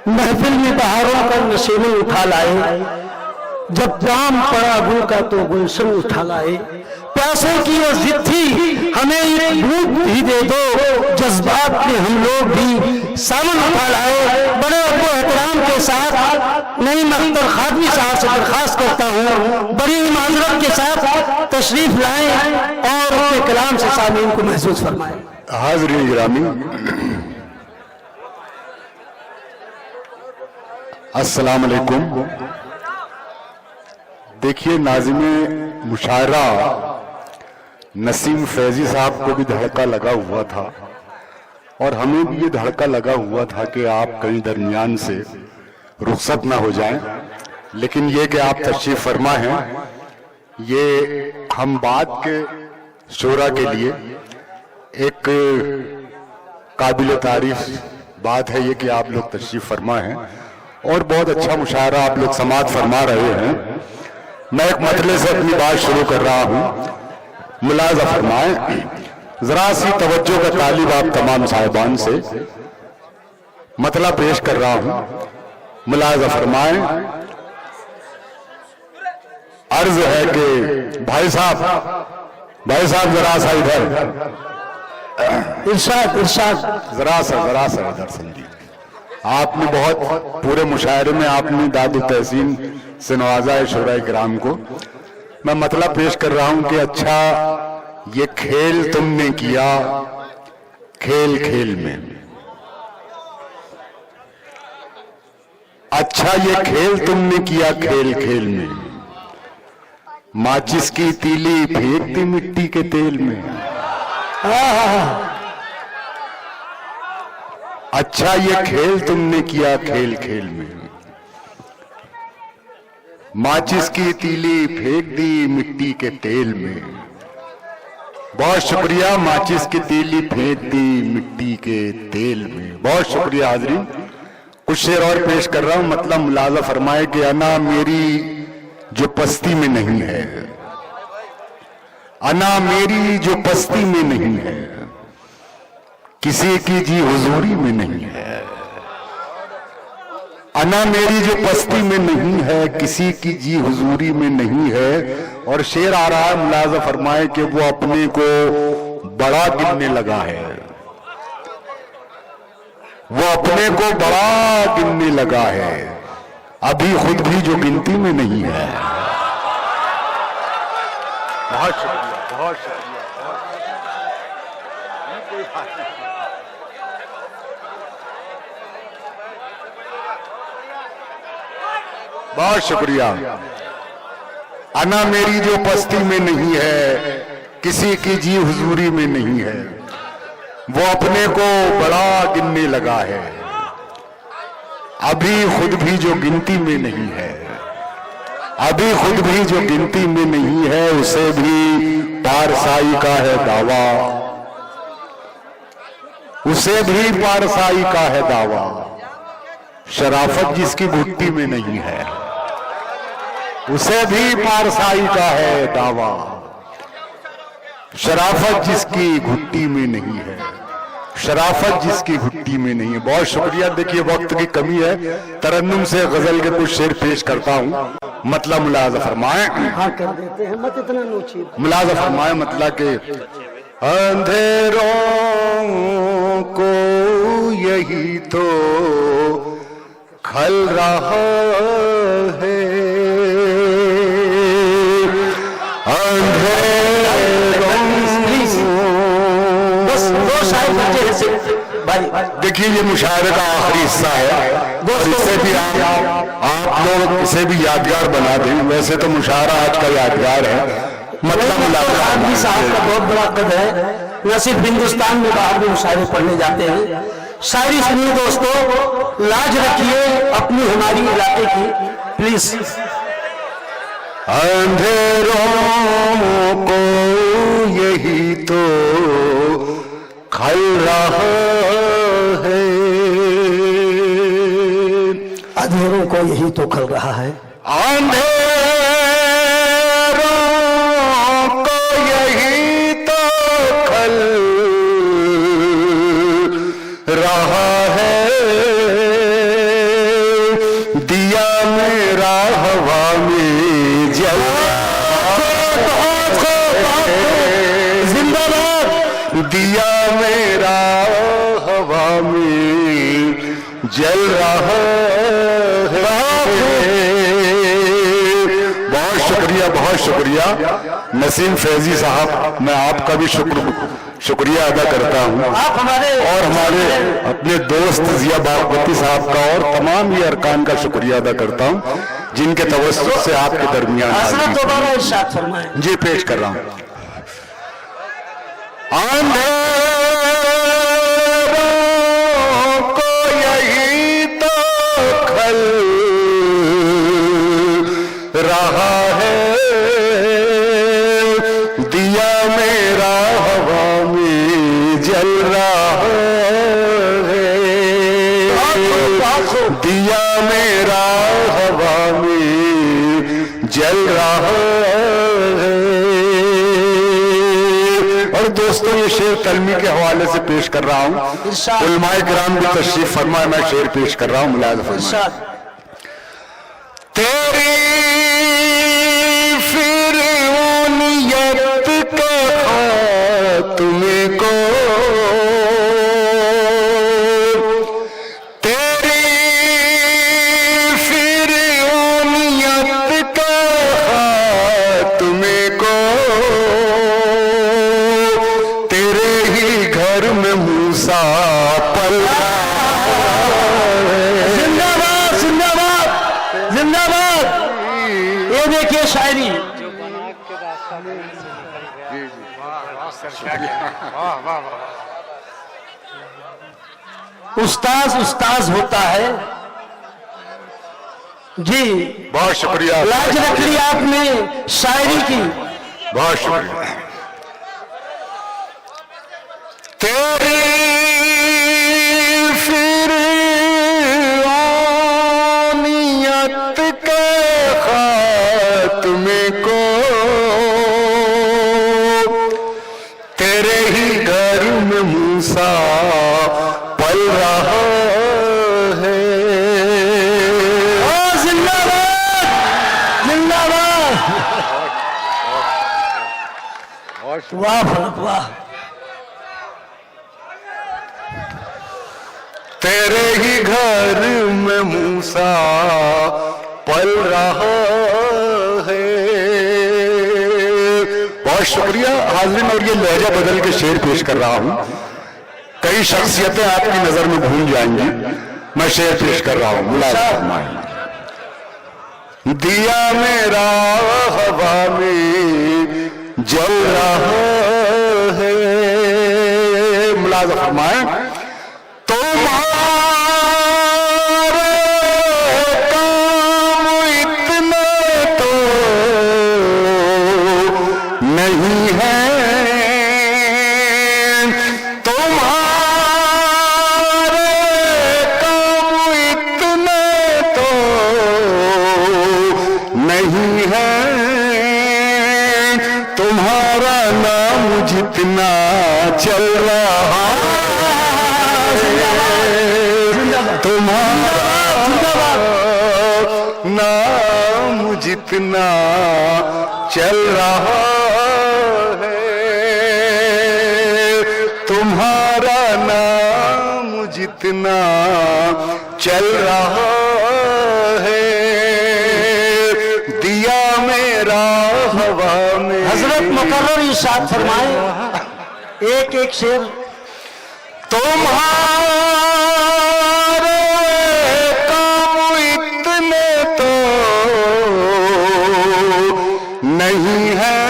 महफिल में बहारों का नशीन उठा लाए, जब जाम पड़ा गुल का तो गुलशन उठा लाए। प्यासे की वो जिद थी हमें एक घूंट भी दे दो, जज्बात में हम लोग भी सावन उठा लाए। बड़े अब्बू एहतराम के साथ नईम अख्तर खादमी साहब से दरखास्त करता हूँ बड़ी माजरत के साथ तशरीफ लाएं और अपने कलाम से सामीन को महसूस फरमाएं। हाज़रीन गिरामी, अस्सलाम अलैकुम। देखिए, नाज़िमे मुशायरा नसीम फैजी साहब को भी धड़का लगा हुआ था और हमें भी ये धड़का लगा हुआ था कि आप कहीं दरमियान से रुखसत ना हो जाएं, लेकिन ये कि आप तशरीफ फरमा हैं, ये हम बात के शोरा के लिए एक काबिल तारीफ बात है ये कि आप लोग तशरीफ फरमा हैं और बहुत अच्छा मुशायरा आप लोग समाअत फरमा रहे हैं। मैं एक मतले से अपनी बात शुरू कर रहा हूँ, मुलाज़ा फरमाएं। जरा सी तवज्जो का तालिब आप तमाम साहिबान से मतला पेश कर रहा हूँ, मुलाज़ा फरमाएं। अर्ज है कि भाई साहब जरा सा इधर, इरशाद इरशाद, जरा सा इधर समझिए। आपने बहुत पूरे मुशायरे में आपने दादु तहसीन से नवाजा है शोराए किराम को। मैं मतलब पेश कर रहा हूं कि अच्छा ये खेल तुमने किया खेल खेल में, अच्छा ये खेल तुमने किया खेल खेल में, माचिस की तीली फेंक दी मिट्टी के तेल में। अच्छा ये खेल तुमने किया खेल खेल में, माचिस की तीली फेंक दी मिट्टी के तेल में। बहुत शुक्रिया, माचिस की तीली फेंक दी मिट्टी के तेल में। बहुत शुक्रिया हाज़रीन। कुछ शेर और पेश कर रहा हूं, मतलब मुलाज़ा फरमाए कि अना मेरी जो पस्ती में नहीं है, अना मेरी जो पस्ती में नहीं है, किसी की जी हुजूरी में नहीं है। अना मेरी जो पस्ती में नहीं है, किसी की जी हुजूरी में नहीं है। और शेर आ रहा है, मुलाज़ा फरमाए कि वो अपने को बड़ा गिनने लगा है, वो अपने को बड़ा गिनने लगा है, अभी खुद भी जो गिनती में नहीं है। बहुत शुक्रिया, बहुत शुक्रिया। बहुत शुक्रिया। अना मेरी जो पस्ती में नहीं है, किसी की जी हुजूरी में नहीं है, वो अपने को बड़ा गिनने लगा है, अभी खुद भी जो गिनती में नहीं है, अभी खुद भी जो गिनती में नहीं है, उसे भी पारसाई का है दावा, उसे भी पारसाई का है दावा। शराफत जिसकी घुट्टी में नहीं है, उसे भी पारसाई का है दावा। शराफत जिसकी घुट्टी में नहीं है, शराफत जिसकी घुट्टी में नहीं है। बहुत शुक्रिया। देखिए वक्त की कमी है, तरन्नुम से गजल के कुछ शेर पेश करता हूं, मतलब मुलाज़ा फरमाएं। हाँ कर देते हैं, मत इतना नोचिए। मुलाज़ा फरमाएं मतलब के अंधेरों को यही तो खल रहा है, देखिए ये मुशायरे का आखिरी हिस्सा है, इससे भी आप लोग इसे भी यादगार बना दें। वैसे तो मुशायरा आज का यादगार है, मतलब आदमी साहब का बहुत बड़ा कद है, न सिर्फ हिंदुस्तान में बाहर भी मुशायरे पढ़ने जाते हैं। शायरी सुनिए दोस्तों, लाज रखिए अपनी हमारी इलाके की, प्लीज। अंधेरों को यही तो खल रहा है, अंधेरों को यही तो खल रहा है, अंधेरों को यही तो खल रहा है। जल रहा है। बहुत शुक्रिया नसीम फैजी साहब, मैं आपका भी शुक्रिया अदा करता हूँ, आप हमारे और हमारे अपने दोस्त जिया बागवती साहब का और तमाम ये अरकान का शुक्रिया अदा करता हूँ जिनके तवज्जुह से आपके दरमियान हजरत दोबारा इरशाद फरमाएं। जी पेश कर रहा हूँ। अंधेरों को यही तो खल रहा है, दिया मेरा हवा में जल रहा है, दिया मेरा हवा में जल रहा है। और दोस्तों ये शेर तलमी के हवाले से पेश कर रहा हूँ, उलमाए किराम भी तशरीफ फरमाए, मैं शेर पेश कर रहा हूँ, मुलाहिज़ा फरमाए। तेरी फिरौनियत के खात्मे को, तेरी फिरौनियत के खात्मे को, तेरे ही घर में मूसा पल रहा है। जिंदाबाद जिंदाबाद जिंदाबाद। ये देखिए शायरी, उस्ताज होता है जी। बहुत शुक्रिया, लाज रख ली आपने शायरी की, बहुत शुक्रिया। तेरी फिरौनियत के खात्मे को, तेरे ही घर में मूसा पल रहा है। जिंदाबाद जिंदाबाद। वाह वाह। तेरे ही घर में मूसा पल रहा है। बहुत शुक्रिया हाज़रीन। और ये लहजा बदल के शेर पेश कर रहा हूं, कई शख्सियतें आपकी नजर में घूम जाएंगी, मैं शेर पेश कर रहा हूं। मुलाज़ा, दिया मेरा हवा में जल रहा है, मुलाज़ा फरमाएं। तुम्हारे काम इतने तो नहीं है, तुम्हारे काम इतने तो नहीं है, तुम्हारा नाम जितना चल रहा, तुम्हारा नाम जितना चल रहा है, तुम्हारा नाम जितना चल रहा है, दिया मेरा हवा में। हजरत मुकर्रर इरशाद फरमाए, एक एक शेर। तुम्हारे काम इतने तो नहीं है,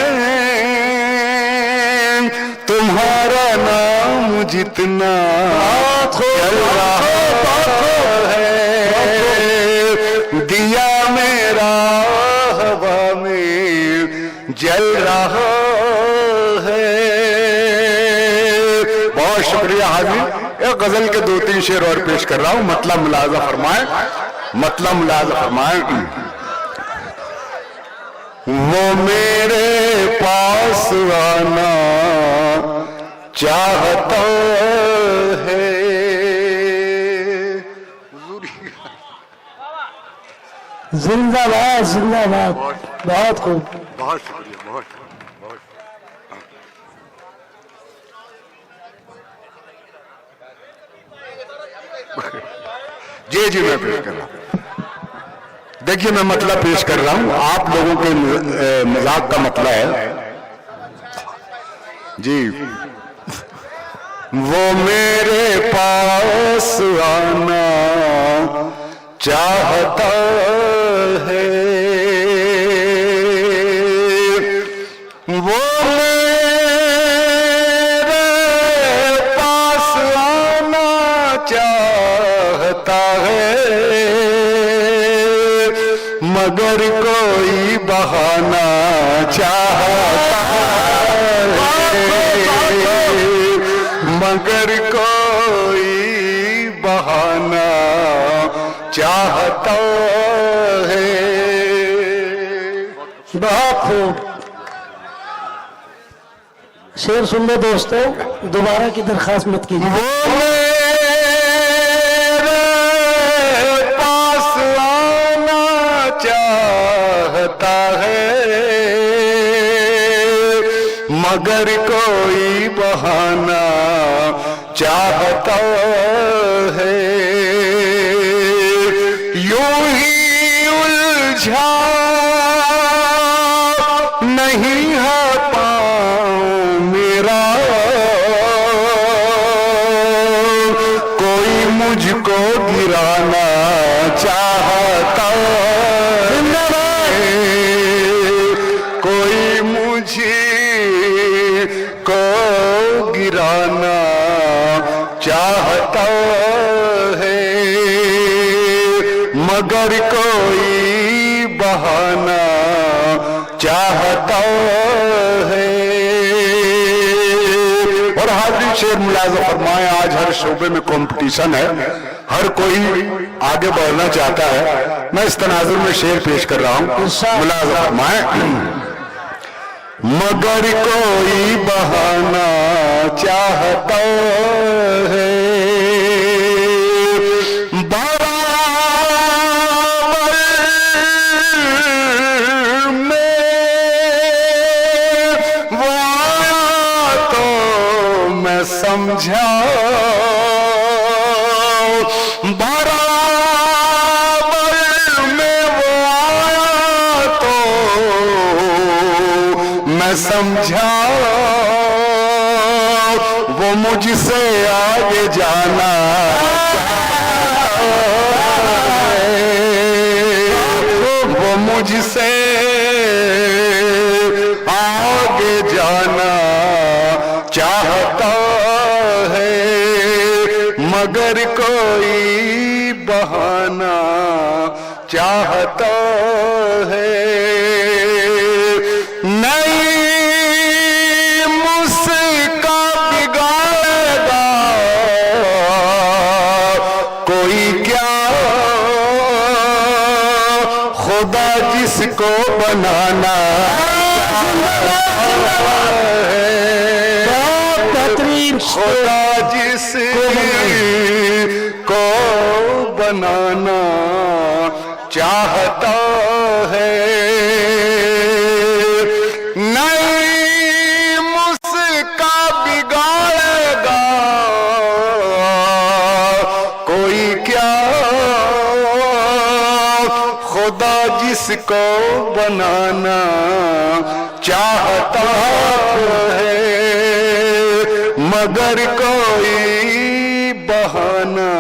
तुम्हारा नाम जितना चल रहा है, दिया मेरा हवा में जल रहा है। बहुत शुक्रिया हाज़रीन। एक गजल के 2-3 शेर और पेश कर रहा हूं, मतलब मुलाज़ा फरमाएं, मतलब मुलाज़ा फरमाएं। वो मेरे पास आना चाहता है, जिंदाबाद जिंदाबाद। बहुत खूब। बहुत शुक्रिया, बहुत जी जी मैं पेश कर रहा हूं। देखिए मैं मतलब पेश कर रहा हूं, आप लोगों के मजाक का मतलब है जी। वो मेरे पास आना चाहता है, वो मेरे पास आना चाहता है, मगर कोई बहाना चाहता है, मगर कोई बहाना चाहता है। बहुत खूब। शेर सुन लो दोस्तों, दोबारा की दरखास्त मत कीजिए। वो मेरे पास आना चाहता है, मगर कोई बहाना चाहता है, यूं ही उलझा नहीं है पाँव मेरा, कोई मुझको गिराना चाहता है, कोई मुझे को गिराना चाहता है, मगर कोई बहाना चाहता है। और हाजिर शेर मुलाज़ा फरमाए, आज हर शोबे में कंपटीशन है, हर कोई आगे बढ़ना चाहता है। मैं इस तनाजुर में शेर पेश कर रहा हूं, मुलाज़ा फरमाए, मगर कोई बहाना चाहता है, समझा बराबर में वो आया तो मैं समझा, वो मुझसे आगे जाना वो मुझसे आगे जाना चाहता है, मगर कोई बहाना चाहता है। नहीं मुझका बिगाड़ेगा कोई क्या, खुदा जिसको बनाना खुदा जिसको बनाना चाहता है, नहीं मुझका बिगाड़ेगा कोई क्या, खुदा जिसको बनाना चाहता है, मगर कोई बहाना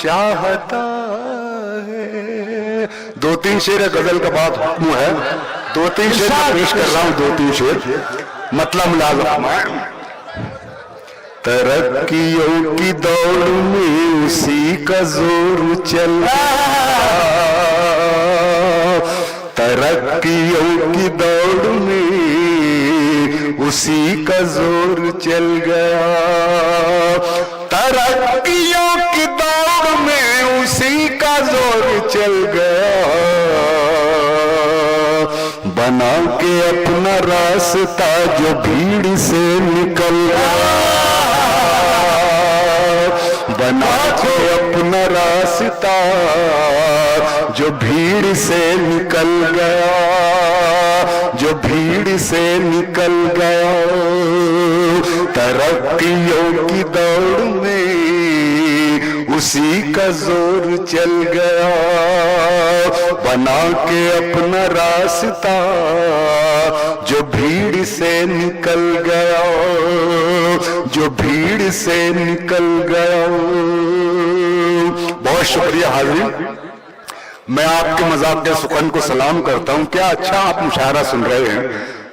चाहता है। दो तीन शेर गजल का बात हुक्म है, दो तीन शेर पेश कर रहा हूं, दो तीन शेर मतलब लाजम है। तरक्कियों की दौड़ में उसी का जोर चल रहा, तरक्कियों की दौड़ में उसी का जोर चल गया, तरक्कियों की दौड़ में उसी का जोर चल गया, बना के अपना रास्ता जो भीड़ से निकल गया, बना के अपना रास्ता जो भीड़ से निकल गया, जो भीड़ से निकल गया, तरक्कियों की दौड़ में उसी का जोर चल गया, बना के अपना रास्ता जो भीड़ से निकल गया, जो भीड़ से निकल गया। बहुत शुक्रिया हाज़रीन, मैं आपके मजाक के सुखन को सलाम करता हूं। क्या अच्छा आप मुशायरा सुन रहे हैं,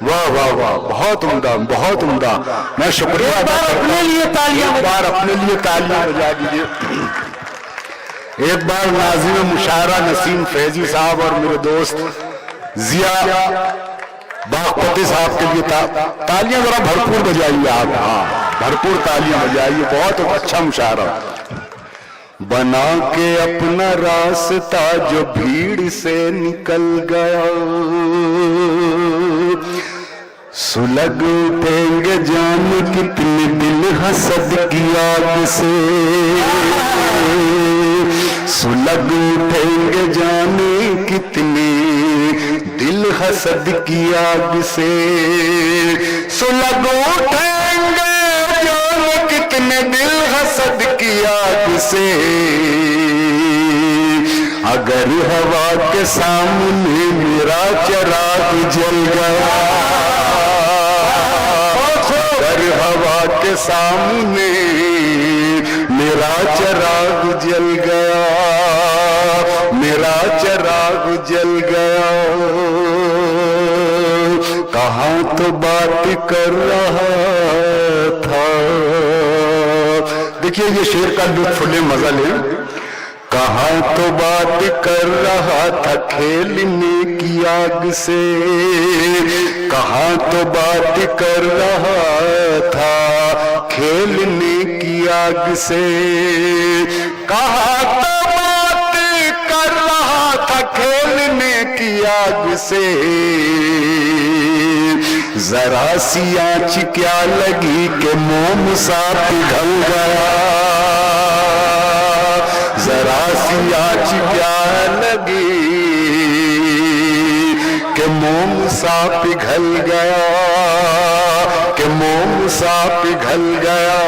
वाह वाह वाह, बहुत उम्दा बहुत उम्दा। मैं शुक्रिया अपने लिए तालियां, एक बार अपने लिए तालियां बजा दीजिए। एक बार नाज़िम मुशायरा नसीम फैजी साहब और मेरे दोस्त जिया बागपति साहब के लिए तालियां जरा भरपूर बजाइए आप। हाँ, भरपूर तालियां बजाइए, बहुत अच्छा मुशायरा। बना के अपना रास्ता जो भीड़ से निकल गया, सुलग उठेंगे जान कितने दिल हसद की आग से, सुलग उठेंगे जाने कितने दिल हसद की आग से, सुलग उठेंगे जाने कितने दिल हसद की आग से, अगर हवा के सामने मेरा चिराग जल गया, अगर हवा के सामने मेरा चिराग जल गया, मेरा चिराग जल गया। कहाँ तो बात कर रहा था, देखिए ये शेर का लुत्फ ले, मजा ले। कहाँ तो बात कर रहा था खेलने की आग से, कहाँ तो बात कर रहा था खेलने की आग से, कहाँ तो बात कर रहा था खेलने की आग से, जरा सी आँच क्या लगी कि मोम सा पिघल गया, जरा सी आँच क्या लगी कि मोम सा पिघल गया, कि मोम सा पिघल गया।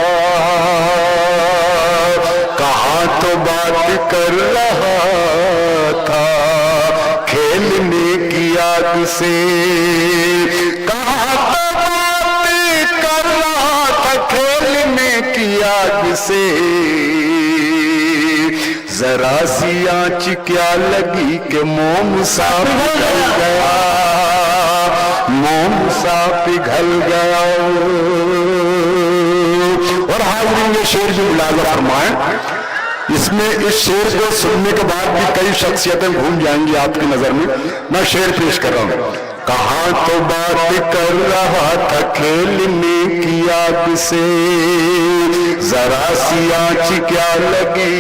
कहाँ तो बात कर रहा था खेलने की आग से, कहाँ तो बात कर रहा था खेलने की आग से, जरा सी आँच क्या लगी कि मोम सा पिघल गया, मोम सा पिघल गया। और हाज़रीन ये शेर भी मुलाज़ा फरमाएं, इसमें इस शेर को सुनने के बाद भी कई शख्सियतें घूम जाएंगी आपकी नजर में। मैं शेर पेश कर रहा हूं। कहाँ तो बात कर रहा था खेलने की आग से, जरा सी आँच क्या लगी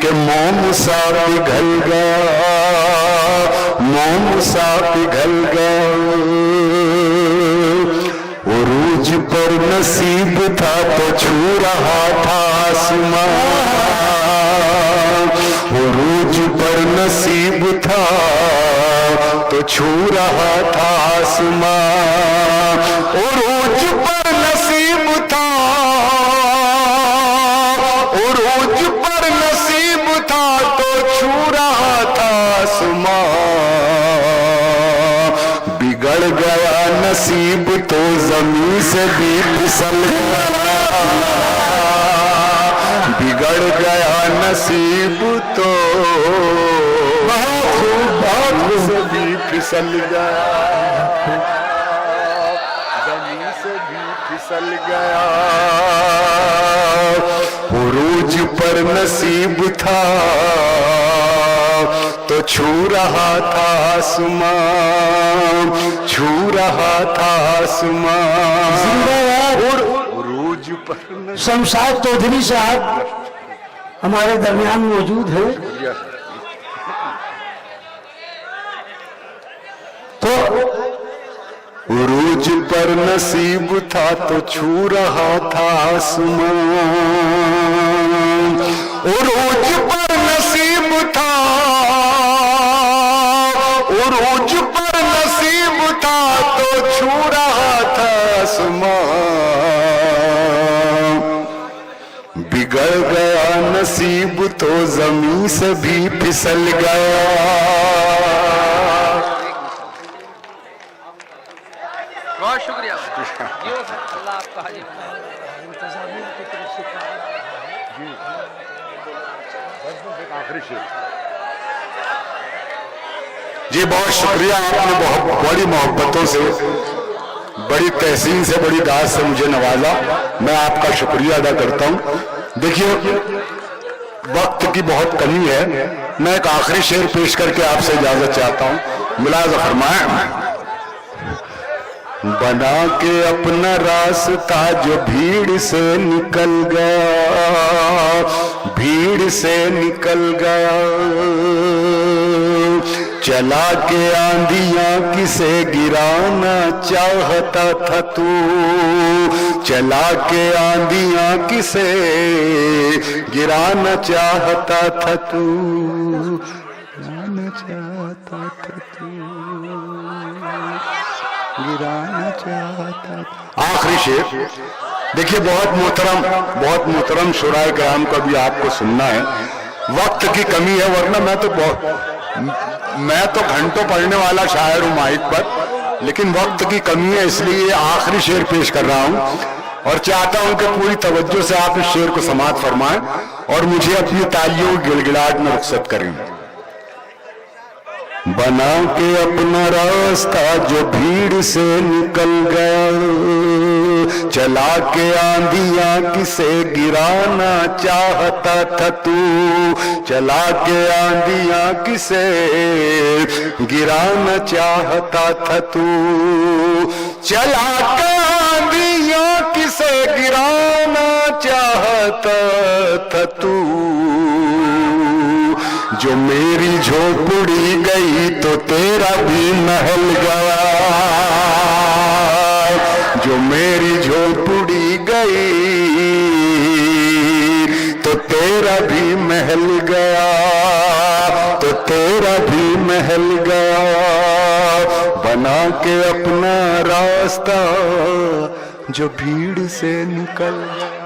कि मोम सा पिघल गया, मोम सा पिघल गया। उरूज पर नसीब था तो छू रहा था आसमान, उरूज पर नसीब था तो छू रहा था आसमान, उरूज पर नसीब था, उरूज पर नसीब था तो छू रहा था आसमान, बिगड़ गया नसीब तो जमीन से भी फिसल गया, बिगड़ गया नसीब तो बात से भी फिसल गया, जमीन से भी फिसल गया। उरूज पर नसीब था तो छू रहा था आसमान, छू रहा था आसमान। उरूज पर शमशाद चौधरी साहब हमारे दरमियान मौजूद हैं, तो उरूज पर नसीब था तो छू रहा था आसमान, उरूज पर नसीब था, उरूज पर नसीब था तो छू रहा था आसमान, बिगड़ गया नसीब तो जमीन से भी फिसल गया। बहुत शुक्रिया। अल्लाह आपका हाजिर जी बहुत शुक्रिया, आपने बहुत बड़ी मोहब्बतों से, बड़ी तहसीन से, बड़ी दाद से मुझे नवाजा। मैं आपका शुक्रिया अदा करता हूँ। देखिए वक्त की बहुत कमी है, मैं एक आखिरी शेर पेश करके आपसे इजाजत चाहता हूँ। मुलाज़ा फरमाएं। बना के अपना रास्ता जो भीड़ से निकल गया, भीड़ से निकल गया, चला के आंधियां किसे गिराना चाहता था तू, चला के आंधियां किसे गिराना चाहता था तू, गिराना चाहता था तू, गिराना चाहता था। आखिरी शेर देखिए, बहुत मोहतरम शुराए किराम का भी आपको सुनना है। वक्त की कमी है, वरना मैं तो घंटों पढ़ने वाला शायर हूं माइक पर, लेकिन वक्त की कमी है, इसलिए आखिरी शेर पेश कर रहा हूं और चाहता हूं कि पूरी तवज्जो से आप इस शेर को समाअत फरमाएं और मुझे अपनी तालियों की गिड़गिड़ाहट में रुखसत करें। बना के अपना रास्ता जो भीड़ से निकल गया, चला के आंधियां किसे गिराना चाहता था तू, चला के आंधियां किसे गिराना चाहता था तू, चला के आंधियां किसे गिराना चाहता था तू, जो मेरी झोपड़ी गई तो तेरा भी महल गया, जो मेरी झोपड़ी गई तो तेरा भी महल गया, तो तेरा भी महल गया, बना के अपना रास्ता जो भीड़ से निकल गया।